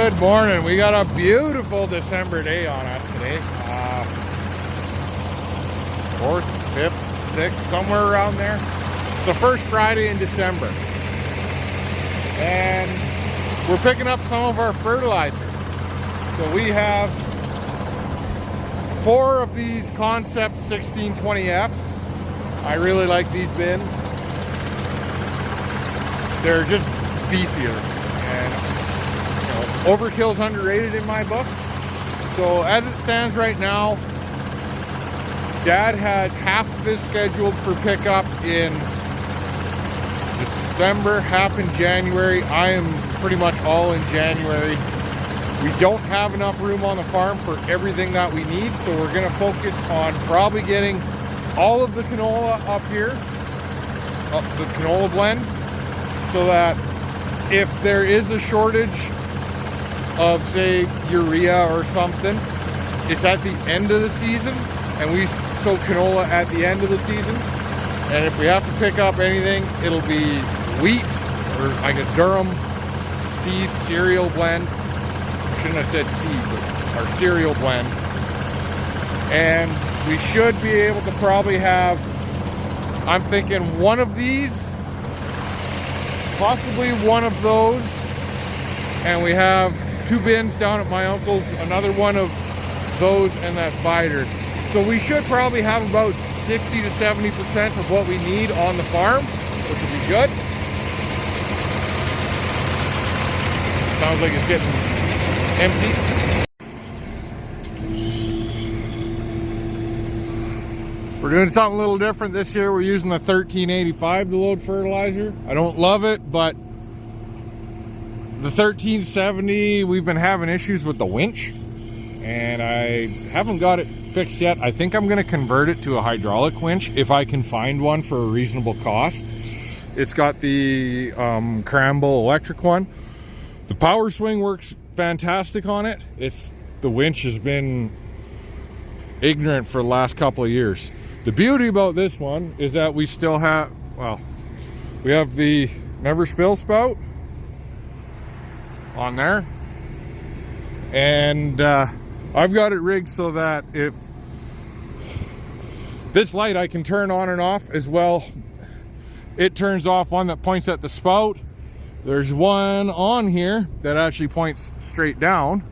Good morning. We got a beautiful December day on us today. 4th, 5th, 6th, somewhere around there. It's the first Friday in December. And we're picking up some of our fertilizer. So we have 4 of these Concept 1620Fs. I really like these bins. They're just beefier. And overkill's underrated in my book. So as it stands right now, Dad has half of his scheduled for pickup in December, half in January. I am pretty much all in January. We don't have enough room on the farm for everything that we need, so we're going to focus on probably getting all of the canola up here, the canola blend, so that if there is a shortage of, say, urea or something, it's at the end of the season, and we sow canola at the end of the season. And if we have to pick up anything, it'll be wheat, or I guess Durham seed cereal blend. I shouldn't have said seed, but our cereal blend. And we should be able to probably have, I'm thinking, one of these, possibly one of those, and we have 2 bins down at my uncle's, another one of those, and that bider. So we should probably have about 60 to 70% of what we need on the farm, which would be good. Sounds like it's getting empty. We're doing something a little different this year. We're using the 1385 to load fertilizer. I don't love it, but the 1370, we've been having issues with the winch, and I haven't got it fixed yet. I think I'm going to convert it to a hydraulic winch if I can find one for a reasonable cost. It's got the Cramble electric one. The power swing works fantastic on it. The winch has been ignorant for the last couple of years. The beauty about this one is that we still have, well, we have the never spill spout on there, and I've got it rigged so that if this light I can turn on and off as well. It turns off one that points at the spout. There's one on here that actually points straight down,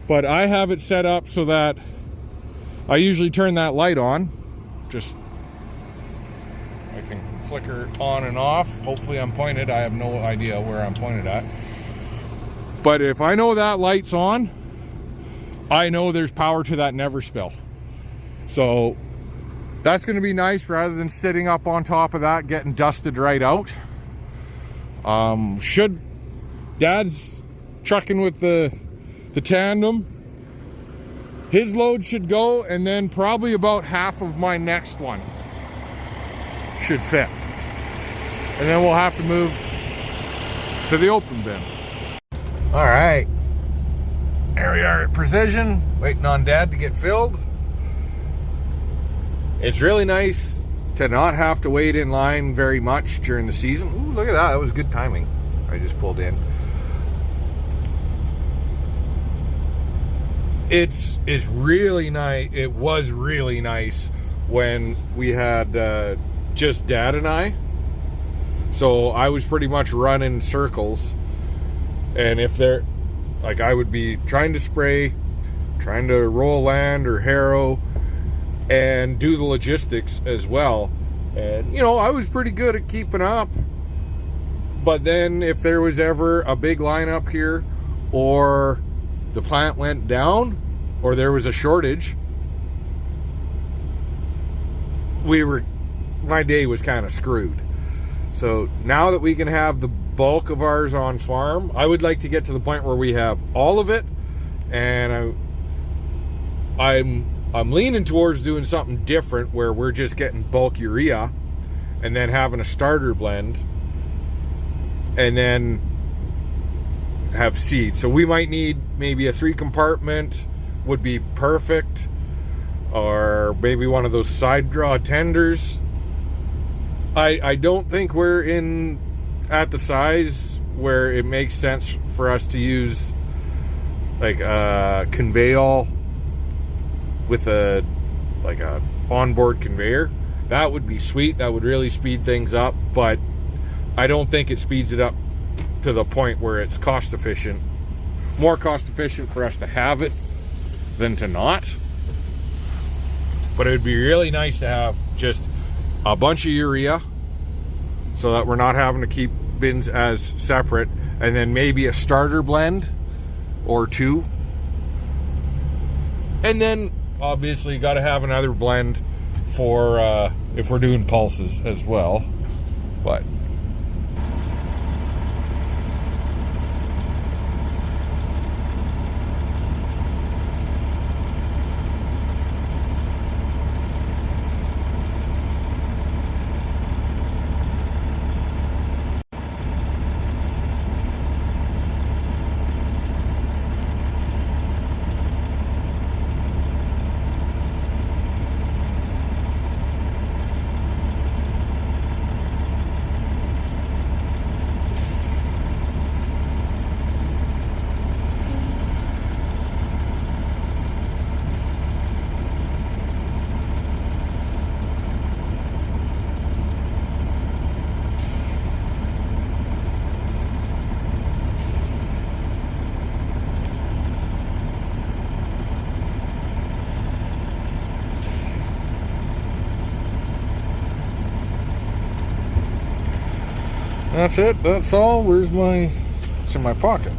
but I have it set up so that I usually turn that light on. Just, I can flicker on and off. Hopefully I'm pointed. I have no idea where I'm pointed at. But if I know that light's on, I know there's power to that never spill. So that's going to be nice rather than sitting up on top of that, getting dusted right out. Dad's trucking with the tandem. His load should go, and then probably about half of my next one should fit. And then we'll have to move to the open bin. All right, there we are at Precision, waiting on Dad to get filled. It's really nice to not have to wait in line very much during the season. Ooh, look at that, that was good timing. I just pulled in. It's really nice. It was really nice when we had just Dad and I. So I was pretty much running circles. And if they're, like, I would be trying to spray, trying to roll land or harrow, and do the logistics as well. And, I was pretty good at keeping up. But then if there was ever a big lineup here, or the plant went down, or there was a shortage, my day was kind of screwed. So now that we can have the bulk of ours on farm, I would like to get to the point where we have all of it, and I'm leaning towards doing something different where we're just getting bulk urea and then having a starter blend and then have seed. So we might need maybe a 3 compartment would be perfect, or maybe one of those side draw tenders. I don't think we're at the size where it makes sense for us to use like a conveyor with a onboard conveyor. That would be sweet. That would really speed things up, but I don't think it speeds it up to the point where it's cost efficient. More cost efficient for us to have it than to not. But it would be really nice to have just a bunch of urea so that we're not having to keep bins as separate, and then maybe a starter blend or two. And then obviously got to have another blend for if we're doing pulses as well. But that's it. That's all. Where's my... It's in my pocket.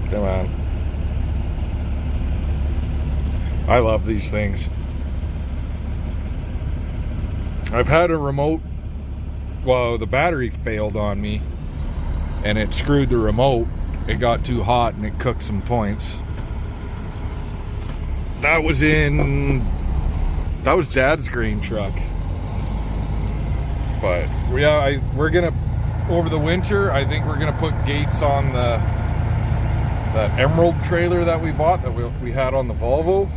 Come on. I love these things. I've had a remote... Well, the battery failed on me and it screwed the remote. It got too hot and it cooked some points. That was Dad's grain truck. But yeah, we're gonna, over the winter, I think we're gonna put gates on that Emerald trailer that we bought, that we had on the Volvo.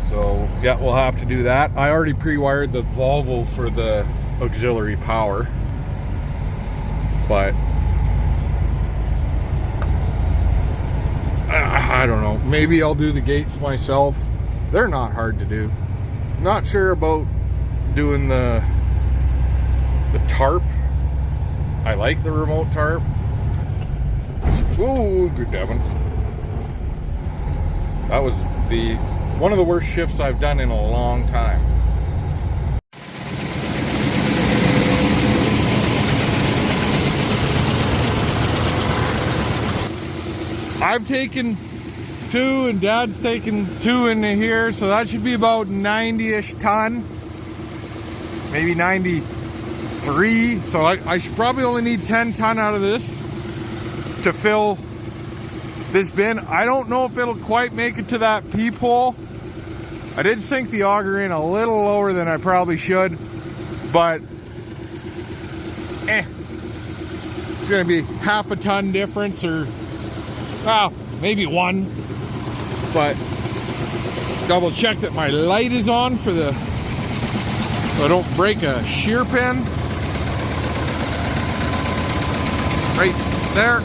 So yeah, we'll have to do that. I already pre-wired the Volvo for the auxiliary power, but I don't know. Maybe I'll do the gates myself. They're not hard to do. Not sure about doing the tarp. I like the remote tarp. Ooh, good Devin. That was one of the worst shifts I've done in a long time. I've taken 2 and Dad's taken 2 into here, so that should be about 90-ish ton, maybe 93. So I should probably only need 10 ton out of this to fill this bin. I don't know if it'll quite make it to that peephole. I did sink the auger in a little lower than I probably should, but it's gonna be half a ton difference, or well, maybe 1. But double check that my light is on so I don't break a shear pin. Right there.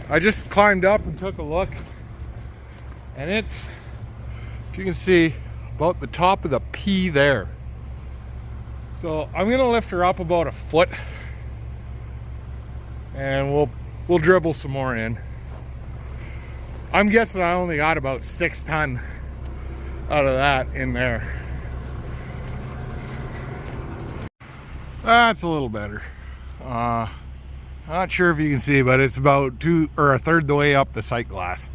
I just climbed up and took a look, and it's, if you can see, about the top of the P there. So I'm gonna lift her up about a foot, and we'll dribble some more in. I'm guessing I only got about 6 ton out of that in there. That's a little better. Not sure if you can see, but it's about 2 or 1/3 the way up the sight glass.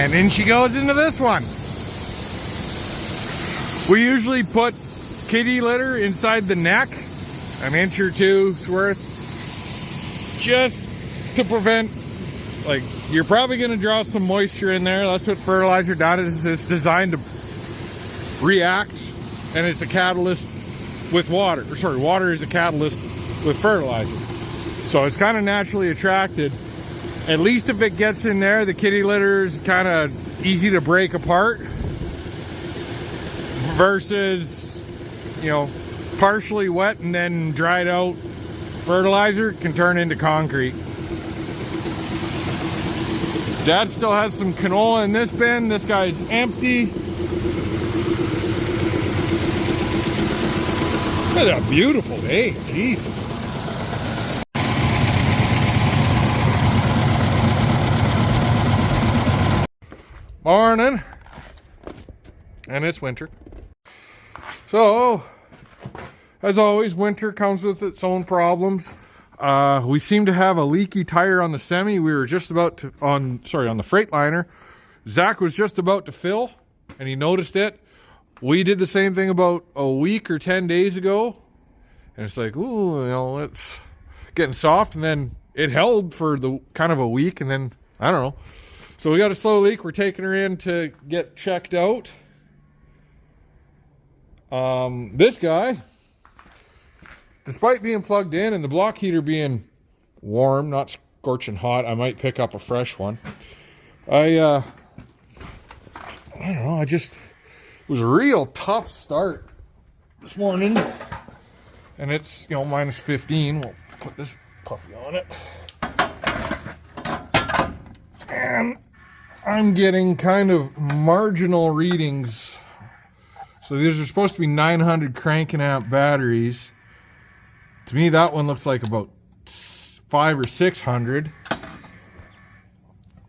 And in she goes into this one. We usually put kitty litter inside the neck, an inch or two's worth, just to prevent, like, you're probably going to draw some moisture in there. That's what fertilizer does. It's designed to react, and it's a catalyst with water. Or sorry, water is a catalyst with fertilizer. So it's kind of naturally attracted. At least if it gets in there, the kitty litter is kind of easy to break apart. Versus, you know, partially wet and then dried out fertilizer can turn into concrete. Dad still has some canola in this bin. This guy's empty. Look at that beautiful day. Jesus. Morning. And it's winter. So, as always, winter comes with its own problems. We seem to have a leaky tire on the semi. We were just about to, on the Freightliner. Zach was just about to fill, and he noticed it. We did the same thing about a week or 10 days ago. And it's like, ooh, you know, it's getting soft. And then it held for the kind of a week, and then, I don't know. So we got a slow leak. We're taking her in to get checked out. This guy, despite being plugged in and the block heater being warm, not scorching hot, I might pick up a fresh one. I don't know, it was a real tough start this morning. And it's, you know, minus 15. We'll put this puppy on it. And I'm getting kind of marginal readings. So these are supposed to be 900 cranking amp batteries. To me, that one looks like about 500 or 600.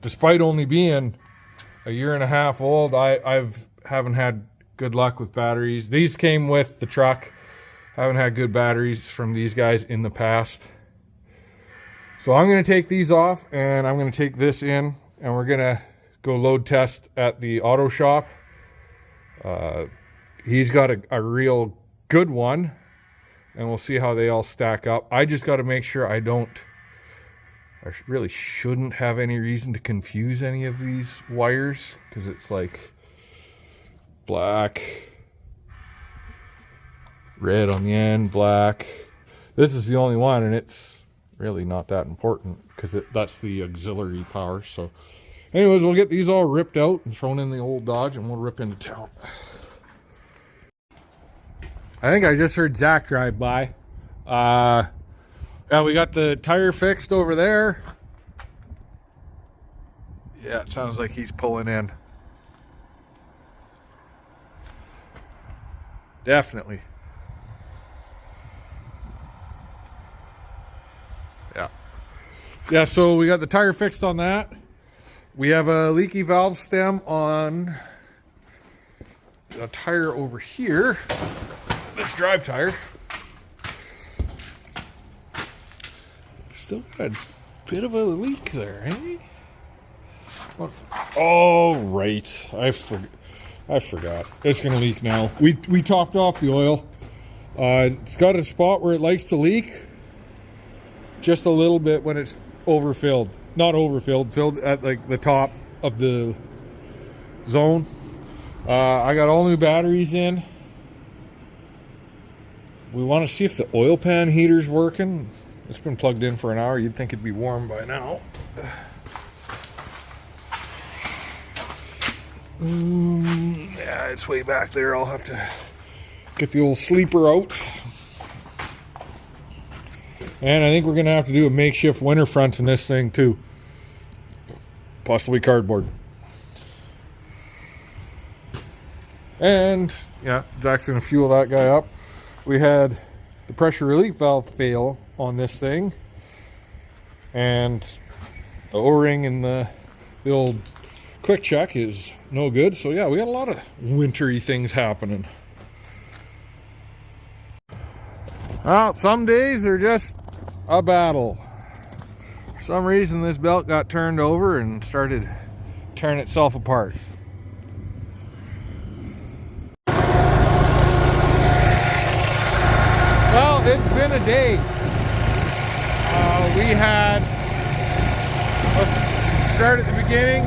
Despite only being a year and a half old, I haven't had good luck with batteries. These came with the truck. Haven't had good batteries from these guys in the past. So I'm going to take these off, and I'm going to take this in, and we're going to go load test at the auto shop. He's got a real good one, and we'll see how they all stack up. I just got to make sure I really shouldn't have any reason to confuse any of these wires, because it's like black, red on the end, black. This is the only one, and it's really not that important because that's the auxiliary power. So anyways, we'll get these all ripped out and thrown in the old Dodge, and we'll rip into town. I think I just heard Zach drive by. Yeah, we got the tire fixed over there. Yeah, it sounds like he's pulling in. Definitely. Yeah, so we got the tire fixed on that. We have a leaky valve stem on a tire over here. This drive tire. Still got a bit of a leak there, eh? Oh, right. I forgot. It's gonna leak now. We topped off the oil. It's got a spot where it likes to leak just a little bit when it's overfilled. Not overfilled, filled at like the top of the zone. I got all new batteries in. We want to see if the oil pan heater's working. It's been plugged in for an hour. You'd think it'd be warm by now. Yeah, it's way back there. I'll have to get the old sleeper out. And I think we're going to have to do a makeshift winter front in this thing too. Possibly cardboard. And yeah, Zach's going to fuel that guy up. We had the pressure relief valve fail on this thing. And the O-ring in the old quick check is no good. So yeah, we got a lot of wintry things happening. Well, some days are just a battle. For some reason this belt got turned over and started tearing itself apart. Well, it's been a day. We had, let's start at the beginning,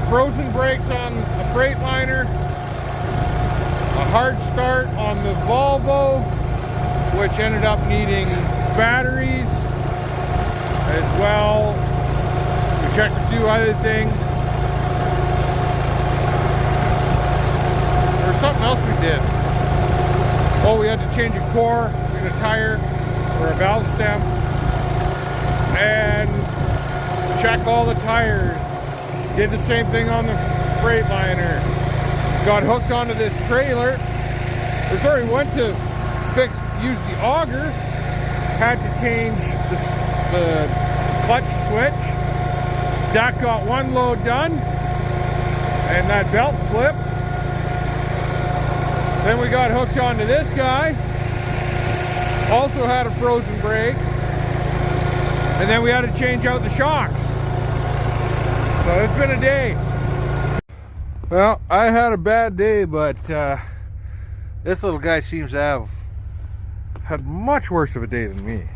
frozen brakes on the Freightliner, a hard start on the Volvo, which ended up needing batteries as well. We checked a few other things. There was something else we did. Oh, we had to change a core in a tire or a valve stem and check all the tires. Did the same thing on the Freightliner. Got hooked onto this trailer. Before we went to use the auger, had to change the clutch switch. Zach got one load done and that belt flipped. Then we got hooked onto this guy. Also had a frozen brake. And then we had to change out the shocks. So it's been a day. Well, I had a bad day, but this little guy seems to have had much worse of a day than me.